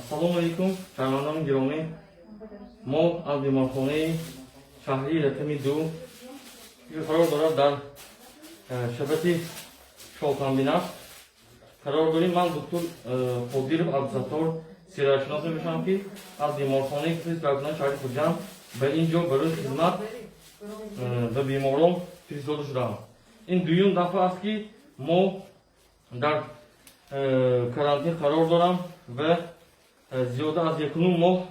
салом алейкум, шаҳрвандони гиромӣ. Мо аз беморхонаи шаҳрии рақами 2 қарор дорад дар шабати Шолтанбина қарор дорем. Ман доктор Қодиров Абдусаттор сироятшунос мебошам ки аз беморхонаи шаҳри Хуҷанд ба ин ҷо барои хизмат ба беморон фиристода шудам. Ин дуюм дафъа аст ки мо дар карантин қарор дорам ва зиёда аз 1 моҳ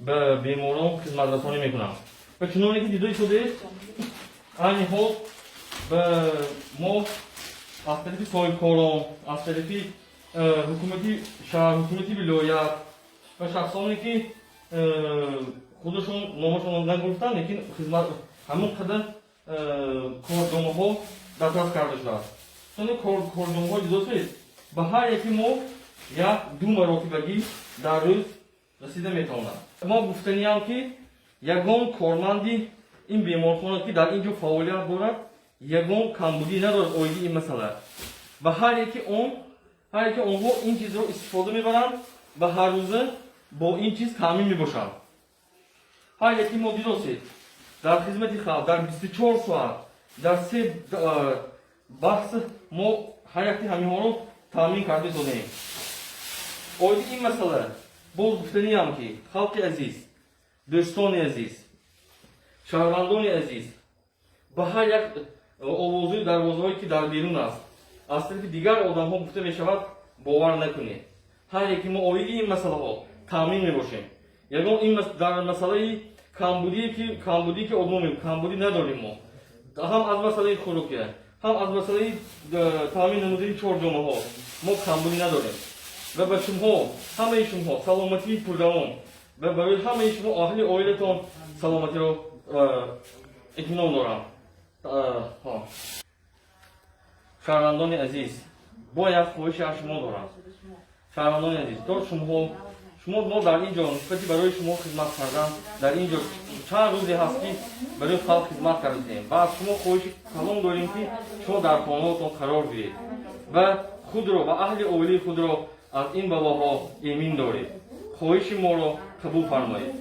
ба беморон хизматрасонӣ мекунам. Ва чуноне ки дида шудааст, айни ҳол ба мо аз тарафи соҳибкорон, аз тарафи ҳукумати шаҳр, ҳукумати вилоят ва шахсоне ки худашон номашон нагуфтанд, лекин хизмат ҳамон қадар корҷомаҳо дастрас карда шудааст. Корҷомаҳои дидоед ба ҳар яки мо 1-2 маротибагӣ дар рӯз расида метавонад. Мо гуфтаниям ки ягон корманди ин беморхона ки дар ин ҷо фаъолият дорад, ягон камбудӣ надорад оиди ин масъала. Ва ҳар яки онҳо ин чизро истифода мебаранд ва ҳаррӯза бо ин чиз таъмин мебошанд. ҳар яки мо дидосед дар хизмати халқ дар 24 соат дар 3 бахс мо ҳар яки ҳамиҳоро таъмин карда додем. оиди ин масъала боз гуфтаниям ки халқи азиз, дӯстони азиз, шаҳрвандони азиз, ба ҳар як овозҳои дарвозаҳое ки дар берун аст аз тарафи дигар одамҳо гуфта мешавад, бовар накунед. ҳар яки мо оиди ин масъалаҳо таъмин мебошем. ягон ин дар масъалаи камбудӣ ки одмо камбудӣ надорем. Мо ҳам аз масъалаи хӯроки, ҳам аз масъалаи таъмин намудани чорҷомаҳо мо камбудӣ надорем. ва ба шумоҳо, ҳамаи шумоҳо саломатии пурдавом ва барои ҳамаи шумо аҳли оилатон саломатиро итминон дорам. шаҳрвандони азиз, бо як хоҳиши аз шумо дорам. шаҳрвандони азиз, то шумо мо дар ин ҷо нисбати барои шумо хизмат кардан дар ин ҷо чанд рӯзе ҳаст ки барои халқ хизмат кардем ва аз шумо хоҳиши калон дорем ки шумо дар хонаҳотон қарор гиред ва худро ва аҳли оилаи худро аз ин балоҳо эмин доред. хоҳиши моро қабул фармоед.